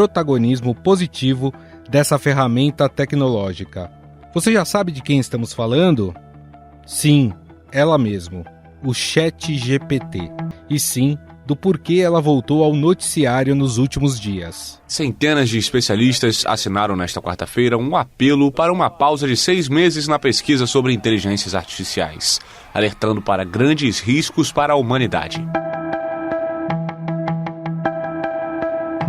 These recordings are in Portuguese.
protagonismo positivo dessa ferramenta tecnológica. Você já sabe de quem estamos falando? Sim, ela mesmo, o ChatGPT. E sim, do porquê ela voltou ao noticiário nos últimos dias. Centenas de especialistas assinaram nesta quarta-feira um apelo para uma pausa de 6 meses na pesquisa sobre inteligências artificiais, alertando para grandes riscos para a humanidade.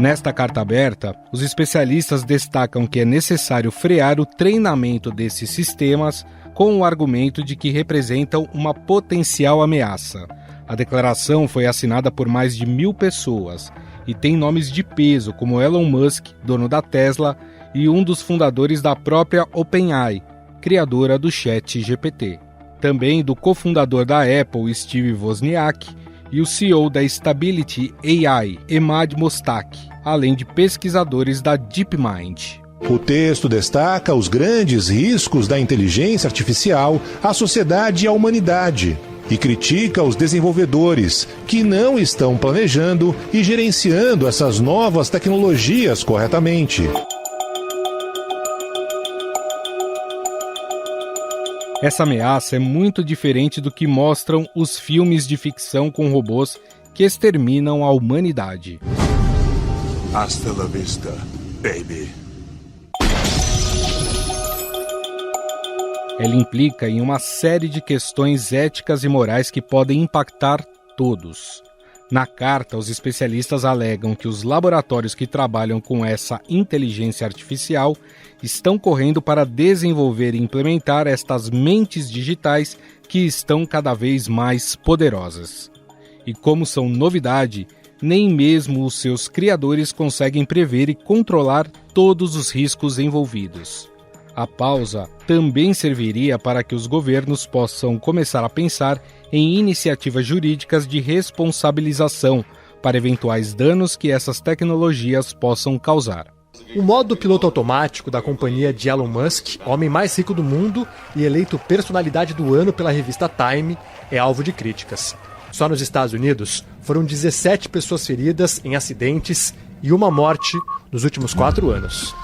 Nesta carta aberta, os especialistas destacam que é necessário frear o treinamento desses sistemas com o argumento de que representam uma potencial ameaça. A declaração foi assinada por mais de 1.000 pessoas e tem nomes de peso como Elon Musk, dono da Tesla, e um dos fundadores da própria OpenAI, criadora do ChatGPT. Também do cofundador da Apple, Steve Wozniak, e o CEO da Stability AI, Emad Mostaque, além de pesquisadores da DeepMind. O texto destaca os grandes riscos da inteligência artificial à sociedade e à humanidade e critica os desenvolvedores que não estão planejando e gerenciando essas novas tecnologias corretamente. Essa ameaça é muito diferente do que mostram os filmes de ficção com robôs que exterminam a humanidade. Hasta la vista, baby. Ela implica em uma série de questões éticas e morais que podem impactar todos. Na carta, os especialistas alegam que os laboratórios que trabalham com essa inteligência artificial estão correndo para desenvolver e implementar estas mentes digitais que estão cada vez mais poderosas. E como são novidade, nem mesmo os seus criadores conseguem prever e controlar todos os riscos envolvidos. A pausa também serviria para que os governos possam começar a pensar em iniciativas jurídicas de responsabilização para eventuais danos que essas tecnologias possam causar. O modo piloto automático da companhia de Elon Musk, homem mais rico do mundo e eleito personalidade do ano pela revista Time, é alvo de críticas. Só nos Estados Unidos, foram 17 pessoas feridas em acidentes e uma morte nos últimos 4 anos.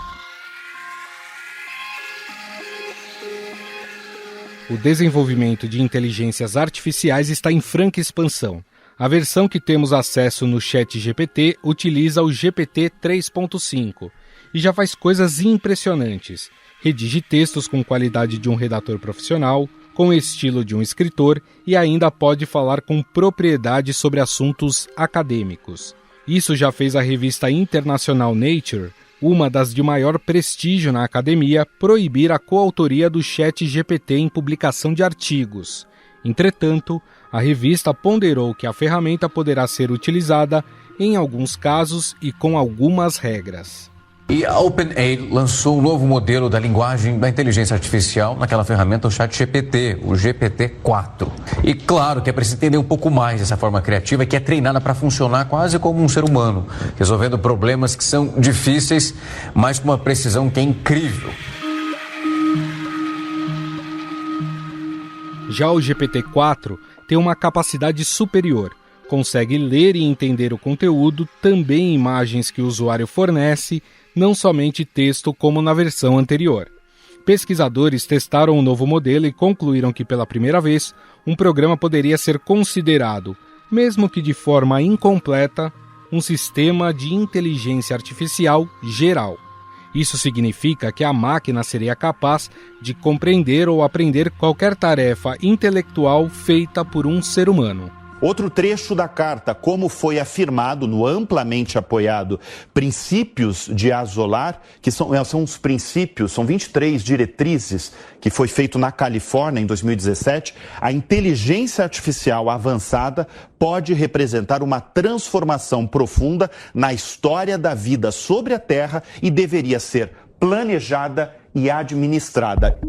O desenvolvimento de inteligências artificiais está em franca expansão. A versão que temos acesso no ChatGPT utiliza o GPT 3.5 e já faz coisas impressionantes. Redige textos com qualidade de um redator profissional, com o estilo de um escritor e ainda pode falar com propriedade sobre assuntos acadêmicos. Isso já fez a revista internacional Nature, uma das de maior prestígio na academia, proibir a coautoria do ChatGPT em publicação de artigos. Entretanto, a revista ponderou que a ferramenta poderá ser utilizada em alguns casos e com algumas regras. E a OpenAI lançou um novo modelo da linguagem da inteligência artificial naquela ferramenta, o ChatGPT, o GPT-4. E claro que é preciso entender um pouco mais dessa forma criativa que é treinada para funcionar quase como um ser humano, resolvendo problemas que são difíceis, mas com uma precisão que é incrível. Já o GPT-4 tem uma capacidade superior. Consegue ler e entender o conteúdo, também imagens que o usuário fornece, não somente texto como na versão anterior. Pesquisadores testaram o novo modelo e concluíram que, pela primeira vez, um programa poderia ser considerado, mesmo que de forma incompleta, um sistema de inteligência artificial geral. Isso significa que a máquina seria capaz de compreender ou aprender qualquer tarefa intelectual feita por um ser humano. Outro trecho da carta, como foi afirmado no amplamente apoiado Princípios de Azolar, que são os princípios, são 23 diretrizes, que foi feito na Califórnia em 2017, a inteligência artificial avançada pode representar uma transformação profunda na história da vida sobre a Terra e deveria ser planejada e administrada.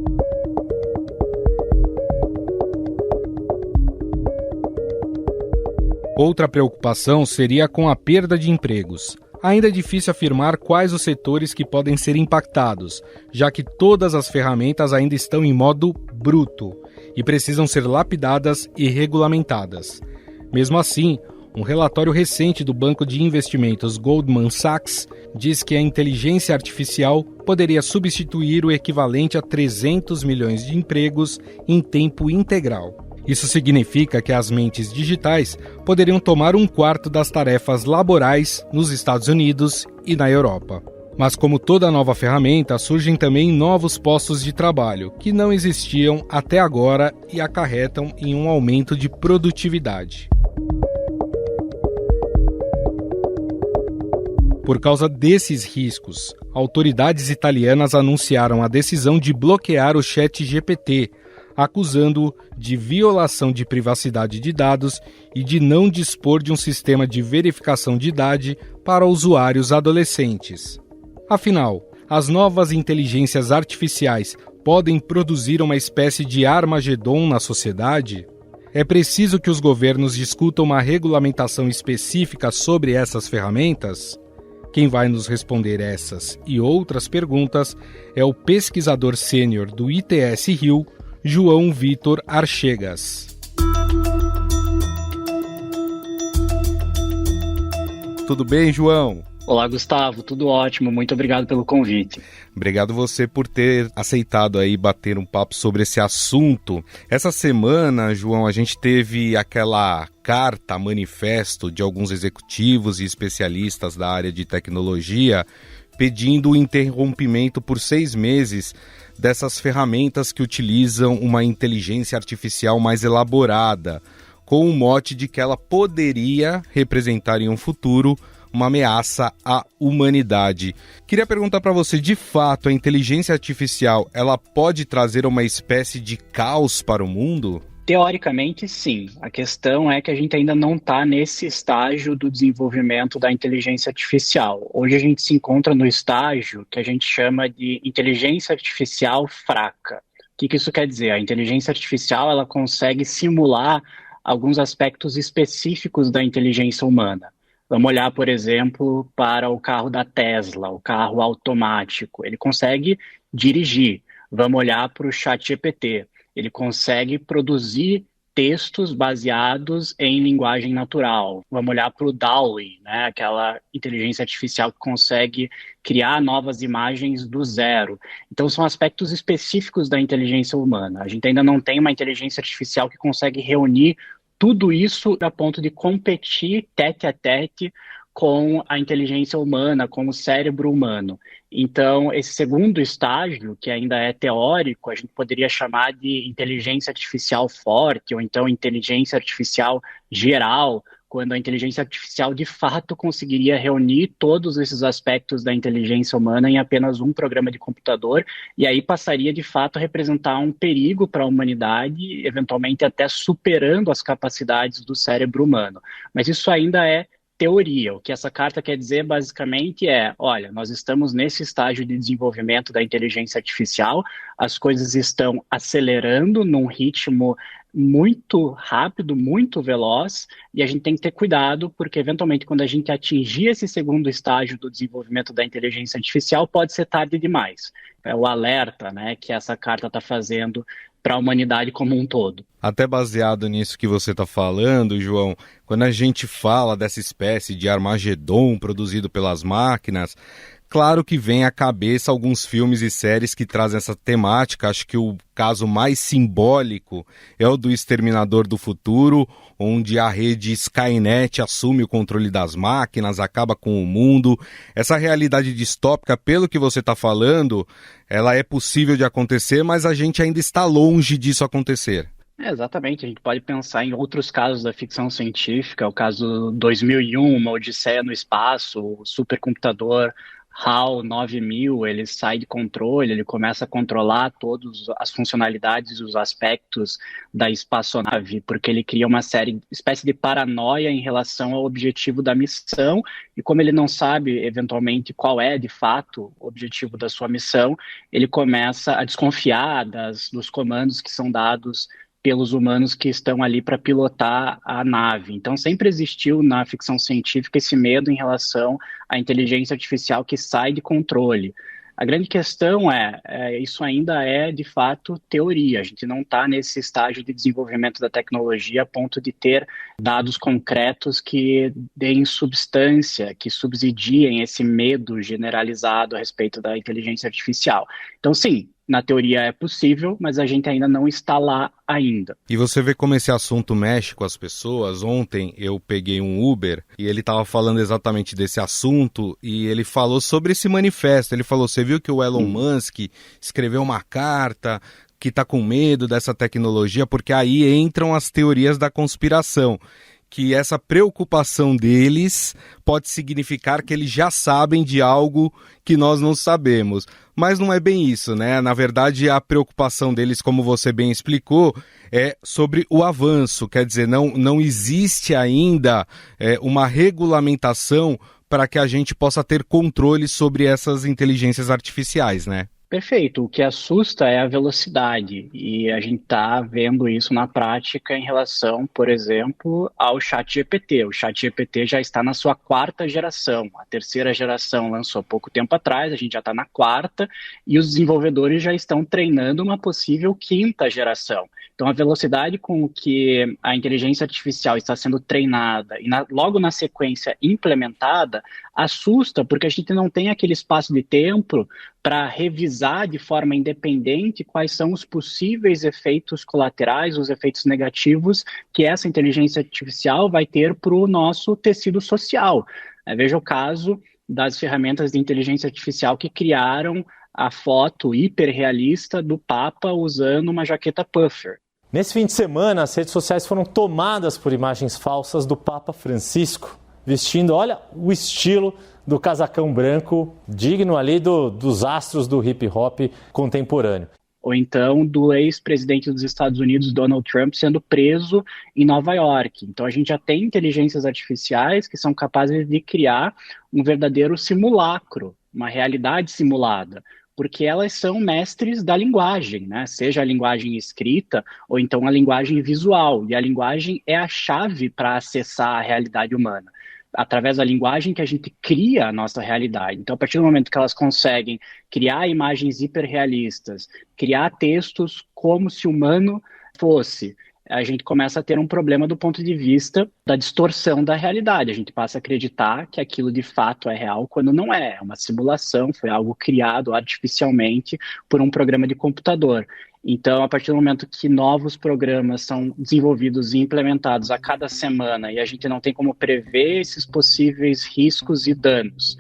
Outra preocupação seria com a perda de empregos. Ainda é difícil afirmar quais os setores que podem ser impactados, já que todas as ferramentas ainda estão em modo bruto e precisam ser lapidadas e regulamentadas. Mesmo assim, Um relatório recente do banco de investimentos Goldman Sachs diz que a inteligência artificial poderia substituir o equivalente a 300 milhões de empregos em tempo integral. Isso significa que as mentes digitais poderiam tomar 1/4 das tarefas laborais nos Estados Unidos e na Europa. Mas como toda nova ferramenta, surgem também novos postos de trabalho que não existiam até agora e acarretam em um aumento de produtividade. Por causa desses riscos, autoridades italianas anunciaram a decisão de bloquear o ChatGPT, acusando-o de violação de privacidade de dados e de não dispor de um sistema de verificação de idade para usuários adolescentes. Afinal, as novas inteligências artificiais podem produzir uma espécie de Armagedon na sociedade? É preciso que os governos discutam uma regulamentação específica sobre essas ferramentas? Quem vai nos responder essas e outras perguntas é o pesquisador sênior do ITS Rio, João Vitor Archegas. Tudo bem, João? Olá, Gustavo, tudo ótimo, muito obrigado pelo convite. Obrigado você por ter aceitado aí bater um papo sobre esse assunto. Essa semana, João, a gente teve aquela carta, manifesto de alguns executivos e especialistas da área de tecnologia pedindo o interrompimento por 6 meses dessas ferramentas que utilizam uma inteligência artificial mais elaborada, com o mote de que ela poderia representar em um futuro uma ameaça à humanidade. Queria perguntar para você, de fato, a inteligência artificial, ela pode trazer uma espécie de caos para o mundo? Teoricamente, sim. A questão é que a gente ainda não está nesse estágio do desenvolvimento da inteligência artificial. Hoje a gente se encontra no estágio que a gente chama de inteligência artificial fraca. O que isso quer dizer? A inteligência artificial ela consegue simular alguns aspectos específicos da inteligência humana. Vamos olhar, por exemplo, para o carro da Tesla, o carro automático. Ele consegue dirigir. Vamos olhar para o ChatGPT. Ele consegue produzir textos baseados em linguagem natural. Vamos olhar para o DALL-E, né? Aquela inteligência artificial que consegue criar novas imagens do zero. Então, são aspectos específicos da inteligência humana. A gente ainda não tem uma inteligência artificial que consegue reunir tudo isso a ponto de competir tete a tete com a inteligência humana, com o cérebro humano. Então, esse segundo estágio, que ainda é teórico, a gente poderia chamar de inteligência artificial forte, ou então inteligência artificial geral, quando a inteligência artificial de fato conseguiria reunir todos esses aspectos da inteligência humana em apenas um programa de computador, e aí passaria de fato a representar um perigo para a humanidade, eventualmente até superando as capacidades do cérebro humano. Mas isso ainda é teoria. O que essa carta quer dizer basicamente é, olha, nós estamos nesse estágio de desenvolvimento da inteligência artificial, as coisas estão acelerando num ritmo muito rápido, muito veloz, e a gente tem que ter cuidado, porque eventualmente quando a gente atingir esse segundo estágio do desenvolvimento da inteligência artificial, pode ser tarde demais. É o alerta, né, que essa carta está fazendo para a humanidade como um todo. Até baseado nisso que você está falando, João, quando a gente fala dessa espécie de Armagedon produzido pelas máquinas, claro que vem à cabeça alguns filmes e séries que trazem essa temática. Acho que o caso mais simbólico é o do Exterminador do Futuro, onde a rede Skynet assume o controle das máquinas, acaba com o mundo. Essa realidade distópica, pelo que você está falando, ela é possível de acontecer, mas a gente ainda está longe disso acontecer. Exatamente, a gente pode pensar em outros casos da ficção científica, o caso 2001, uma Odisseia no Espaço, o supercomputador HAL 9000, ele sai de controle, ele começa a controlar todas as funcionalidades e os aspectos da espaçonave, porque ele cria uma espécie de paranoia em relação ao objetivo da missão, e como ele não sabe, eventualmente, qual é, de fato, o objetivo da sua missão, ele começa a desconfiar dos comandos que são dados pelos humanos que estão ali para pilotar a nave. Então, sempre existiu na ficção científica esse medo em relação à inteligência artificial que sai de controle. A grande questão isso ainda é, de fato, teoria. A gente não está nesse estágio de desenvolvimento da tecnologia a ponto de ter dados concretos que deem substância, que subsidiem esse medo generalizado a respeito da inteligência artificial. Então, sim, na teoria é possível, mas a gente ainda não está lá ainda. E você vê como esse assunto mexe com as pessoas. Ontem eu peguei um Uber e ele estava falando exatamente desse assunto e ele falou sobre esse manifesto. Ele falou, você viu que o Elon Musk escreveu uma carta que está com medo dessa tecnologia, porque aí entram as teorias da conspiração. Que essa preocupação deles pode significar que eles já sabem de algo que nós não sabemos. Mas não é bem isso, né? Na verdade, a preocupação deles, como você bem explicou, é sobre o avanço. Quer dizer, não existe ainda uma regulamentação para que a gente possa ter controle sobre essas inteligências artificiais, né? Perfeito. O que assusta é a velocidade, e a gente está vendo isso na prática em relação, por exemplo, ao ChatGPT. O ChatGPT já está na sua 4ª geração. A 3ª geração lançou pouco tempo atrás, a gente já está na 4ª, e os desenvolvedores já estão treinando uma possível 5ª geração. Então, a velocidade com que a inteligência artificial está sendo treinada e logo na sequência implementada assusta, porque a gente não tem aquele espaço de tempo para revisar de forma independente quais são os possíveis efeitos colaterais, os efeitos negativos que essa inteligência artificial vai ter para o nosso tecido social. Veja o caso das ferramentas de inteligência artificial que criaram a foto hiperrealista do Papa usando uma jaqueta puffer. Nesse fim de semana, as redes sociais foram tomadas por imagens falsas do Papa Francisco, vestindo, olha, o estilo do casacão branco, digno ali dos astros do hip-hop contemporâneo. Ou então do ex-presidente dos Estados Unidos, Donald Trump, sendo preso em Nova York. Então a gente já tem inteligências artificiais que são capazes de criar um verdadeiro simulacro, uma realidade simulada, porque elas são mestres da linguagem, né? Seja a linguagem escrita ou então a linguagem visual. E a linguagem é a chave para acessar a realidade humana. Através da linguagem que a gente cria a nossa realidade. Então, a partir do momento que elas conseguem criar imagens hiperrealistas, criar textos como se humano fosse, a gente começa a ter um problema do ponto de vista da distorção da realidade. A gente passa a acreditar que aquilo de fato é real quando não é. É uma simulação, foi algo criado artificialmente por um programa de computador. Então, a partir do momento que novos programas são desenvolvidos e implementados a cada semana e a gente não tem como prever esses possíveis riscos e danos,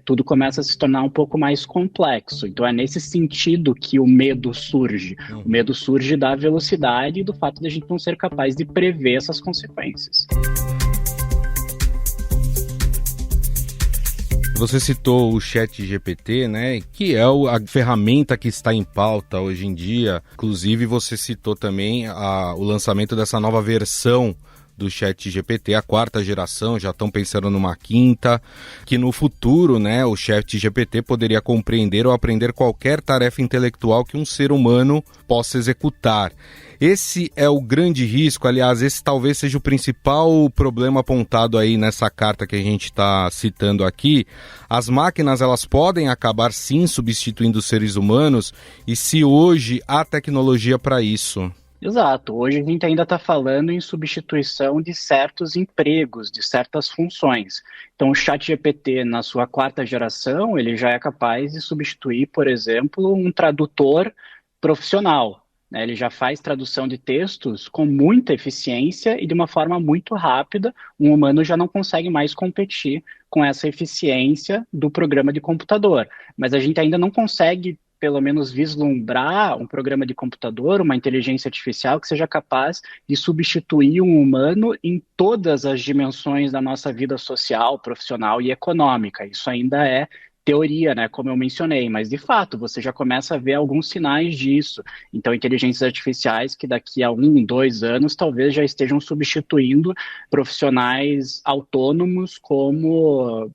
tudo começa a se tornar um pouco mais complexo. Então, é nesse sentido que o medo surge. O medo surge da velocidade e do fato de a gente não ser capaz de prever essas consequências. Você citou o ChatGPT, né, que é a ferramenta que está em pauta hoje em dia. Inclusive, você citou também o lançamento dessa nova versão do ChatGPT, a 4ª geração, já estão pensando numa 5ª, que no futuro, né, o ChatGPT poderia compreender ou aprender qualquer tarefa intelectual que um ser humano possa executar. Esse é o grande risco, aliás, esse talvez seja o principal problema apontado aí nessa carta que a gente está citando aqui. As máquinas, elas podem acabar sim substituindo os seres humanos, e se hoje há tecnologia para isso? Exato. Hoje a gente ainda está falando em substituição de certos empregos, de certas funções. Então, o ChatGPT, na sua 4ª geração, ele já é capaz de substituir, por exemplo, um tradutor profissional. Ele já faz tradução de textos com muita eficiência e de uma forma muito rápida. Um humano já não consegue mais competir com essa eficiência do programa de computador. Mas a gente ainda não consegue, pelo menos, vislumbrar um programa de computador, uma inteligência artificial que seja capaz de substituir um humano em todas as dimensões da nossa vida social, profissional e econômica. Isso ainda é teoria, né, como eu mencionei, mas de fato você já começa a ver alguns sinais disso. Então, inteligências artificiais que daqui a 1, 2 anos talvez já estejam substituindo profissionais autônomos como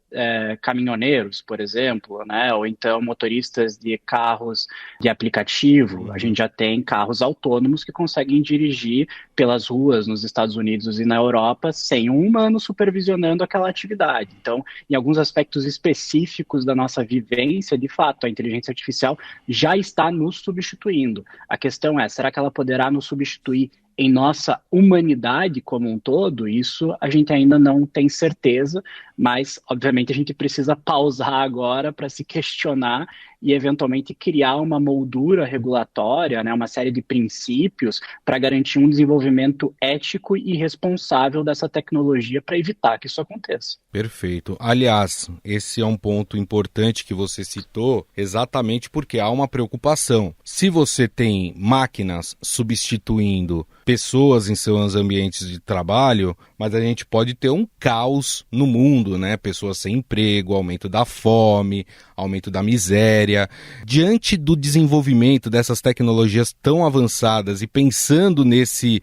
caminhoneiros, por exemplo, né, ou então motoristas de carros de aplicativo. A gente já tem carros autônomos que conseguem dirigir pelas ruas nos Estados Unidos e na Europa sem um humano supervisionando aquela atividade. Então, em alguns aspectos específicos da nossa vivência, de fato, a inteligência artificial já está nos substituindo. A questão é, será que ela poderá nos substituir em nossa humanidade como um todo? Isso a gente ainda não tem certeza, mas, obviamente, a gente precisa pausar agora para se questionar e, eventualmente, criar uma moldura regulatória, né, uma série de princípios para garantir um desenvolvimento ético e responsável dessa tecnologia para evitar que isso aconteça. Perfeito. Aliás, esse é um ponto importante que você citou, exatamente porque há uma preocupação. Se você tem máquinas substituindo pessoas em seus ambientes de trabalho, mas a gente pode ter um caos no mundo, né? Pessoas sem emprego, aumento da fome, aumento da miséria. Diante do desenvolvimento dessas tecnologias tão avançadas e pensando nesse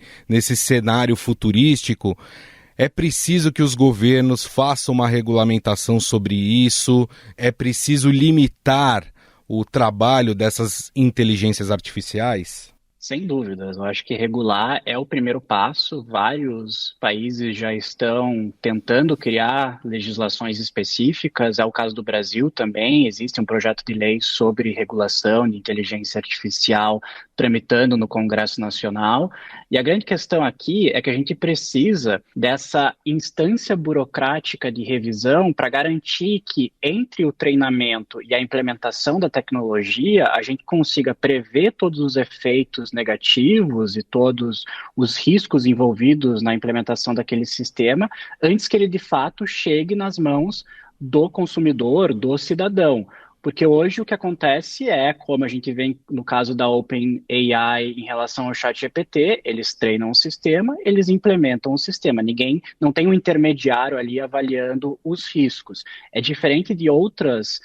cenário futurístico, é preciso que os governos façam uma regulamentação sobre isso, é preciso limitar o trabalho dessas inteligências artificiais? Sem dúvidas, eu acho que regular é o primeiro passo. Vários países já estão tentando criar legislações específicas, é o caso do Brasil também, existe um projeto de lei sobre regulação de inteligência artificial tramitando no Congresso Nacional, e a grande questão aqui é que a gente precisa dessa instância burocrática de revisão para garantir que entre o treinamento e a implementação da tecnologia, a gente consiga prever todos os efeitos negativos e todos os riscos envolvidos na implementação daquele sistema antes que ele de fato chegue nas mãos do consumidor, do cidadão. Porque hoje o que acontece é, como a gente vê no caso da OpenAI em relação ao ChatGPT, eles treinam o sistema, eles implementam o sistema. Não tem um intermediário ali avaliando os riscos. É diferente de outros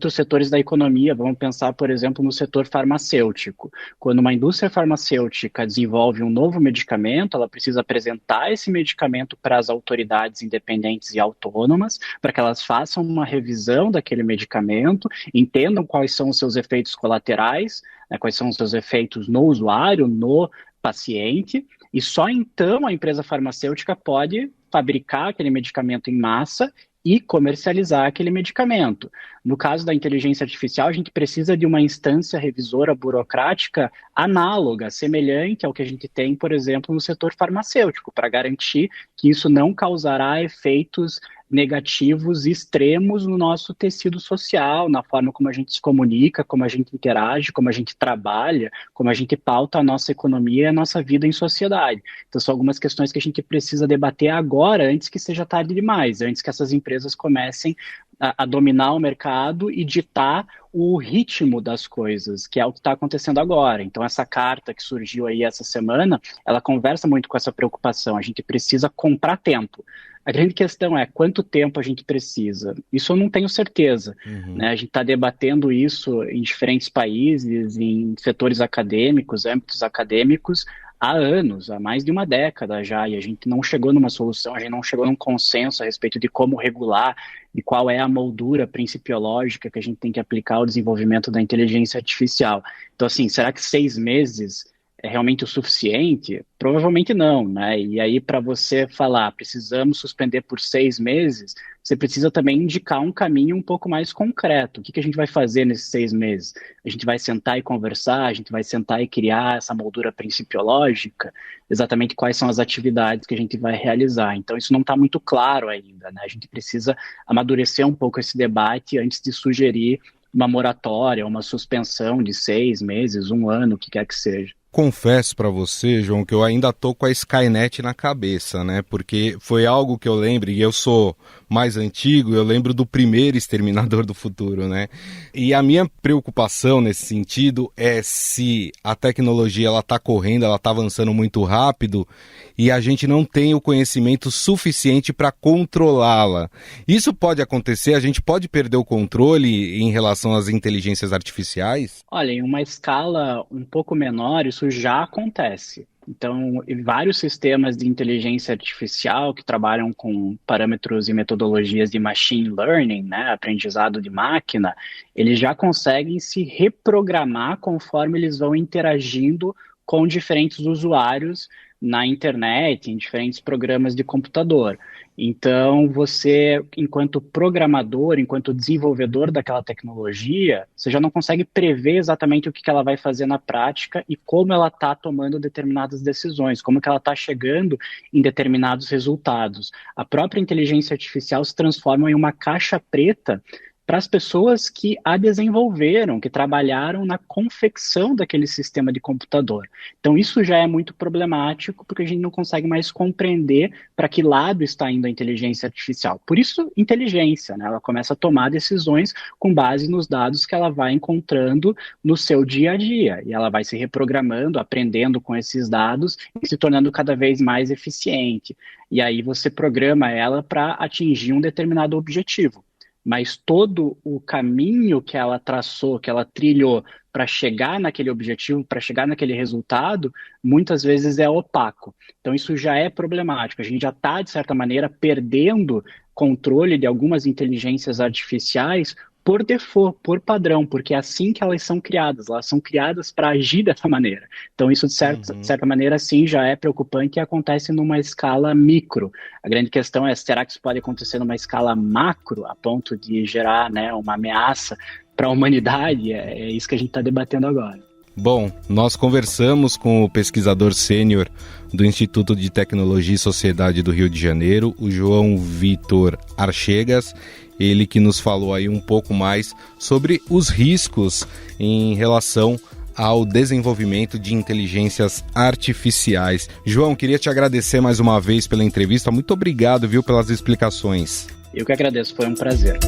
setores da economia. Vamos pensar, por exemplo, no setor farmacêutico. Quando uma indústria farmacêutica desenvolve um novo medicamento, ela precisa apresentar esse medicamento para as autoridades independentes e autônomas, para que elas façam uma revisão daquele medicamento, entendam quais são os seus efeitos colaterais, né, quais são os seus efeitos no usuário, no paciente, e só então a empresa farmacêutica pode fabricar aquele medicamento em massa e comercializar aquele medicamento. No caso da inteligência artificial, a gente precisa de uma instância revisora burocrática análoga, semelhante ao que a gente tem, por exemplo, no setor farmacêutico, para garantir que isso não causará efeitos negativos extremos no nosso tecido social, na forma como a gente se comunica, como a gente interage, como a gente trabalha, como a gente pauta a nossa economia e a nossa vida em sociedade. Então são algumas questões que a gente precisa debater agora, antes que seja tarde demais, antes que essas empresas comecem a dominar o mercado e ditar o ritmo das coisas, que é o que está acontecendo agora. Então essa carta que surgiu aí essa semana, ela conversa muito com essa preocupação. A gente precisa comprar tempo. A grande questão é quanto tempo a gente precisa. Isso eu não tenho certeza. Né? A gente está debatendo isso em diferentes países, em setores acadêmicos, âmbitos acadêmicos, há anos, há mais de uma década já, e a gente não chegou numa solução, a gente não chegou num consenso a respeito de como regular e qual é a moldura principiológica que a gente tem que aplicar ao desenvolvimento da inteligência artificial. Então, assim, será que 6 meses é realmente o suficiente? Provavelmente não, né? E aí, para você falar, precisamos suspender por 6 meses, você precisa também indicar um caminho um pouco mais concreto. O que a gente vai fazer nesses 6 meses? A gente vai sentar e conversar, a gente vai sentar e criar essa moldura principiológica, exatamente quais são as atividades que a gente vai realizar. Então, isso não está muito claro ainda, né? A gente precisa amadurecer um pouco esse debate antes de sugerir uma moratória, uma suspensão de 6 meses, 1 ano, o que quer que seja. Confesso para você, João, que eu ainda tô com a Skynet na cabeça, né? Porque foi algo que eu lembro, e eu sou mais antigo, eu lembro do primeiro Exterminador do Futuro, né? E a minha preocupação nesse sentido é se a tecnologia ela tá correndo, ela tá avançando muito rápido e a gente não tem o conhecimento suficiente para controlá-la. Isso pode acontecer? A gente pode perder o controle em relação às inteligências artificiais? Olha, em uma escala um pouco menor, isso já acontece. Então, vários sistemas de inteligência artificial que trabalham com parâmetros e metodologias de machine learning, né, aprendizado de máquina, eles já conseguem se reprogramar conforme eles vão interagindo com diferentes usuários na internet, em diferentes programas de computador. Então, você, enquanto programador, enquanto desenvolvedor daquela tecnologia, você já não consegue prever exatamente o que ela vai fazer na prática e como ela está tomando determinadas decisões, como que ela está chegando em determinados resultados. A própria inteligência artificial se transforma em uma caixa preta para as pessoas que a desenvolveram, que trabalharam na confecção daquele sistema de computador. Então, isso já é muito problemático, porque a gente não consegue mais compreender para que lado está indo a inteligência artificial. Por isso, inteligência, né? Ela começa a tomar decisões com base nos dados que ela vai encontrando no seu dia a dia, e ela vai se reprogramando, aprendendo com esses dados e se tornando cada vez mais eficiente. E aí você programa ela para atingir um determinado objetivo. Mas todo o caminho que ela traçou, que ela trilhou para chegar naquele objetivo, para chegar naquele resultado, muitas vezes é opaco. Então isso já é problemático. A gente já está, de certa maneira, perdendo controle de algumas inteligências artificiais por default, por padrão, porque é assim que elas são criadas para agir dessa maneira. Então isso, de certa maneira, sim, já é preocupante e acontece numa escala micro. A grande questão é, será que isso pode acontecer numa escala macro, a ponto de gerar, né, uma ameaça para a humanidade? É isso que a gente está debatendo agora. Bom, nós conversamos com o pesquisador sênior do Instituto de Tecnologia e Sociedade do Rio de Janeiro, o João Vitor Archegas, ele que nos falou aí um pouco mais sobre os riscos em relação ao desenvolvimento de inteligências artificiais. João, queria te agradecer mais uma vez pela entrevista. Muito obrigado, viu, pelas explicações. Eu que agradeço, foi um prazer.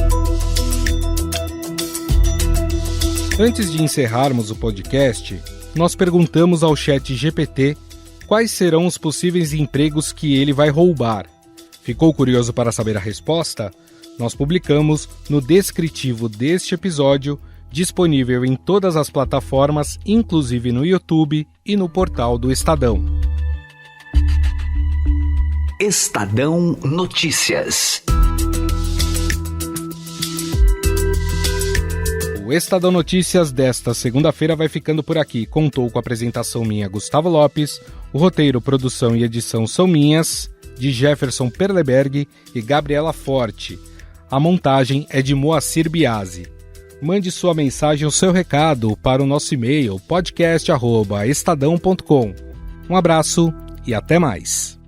Antes de encerrarmos o podcast, nós perguntamos ao ChatGPT quais serão os possíveis empregos que ele vai roubar. Ficou curioso para saber a resposta? Nós publicamos no descritivo deste episódio, disponível em todas as plataformas, inclusive no YouTube e no portal do Estadão. Estadão Notícias. O Estadão Notícias desta segunda-feira vai ficando por aqui. Contou com a apresentação minha, Gustavo Lopes, o roteiro, produção e edição são minhas, de Jefferson Perleberg e Gabriela Forte. A montagem é de Moacir Biasi. Mande sua mensagem ou seu recado para o nosso e-mail podcast@estadão.com. Um abraço e até mais.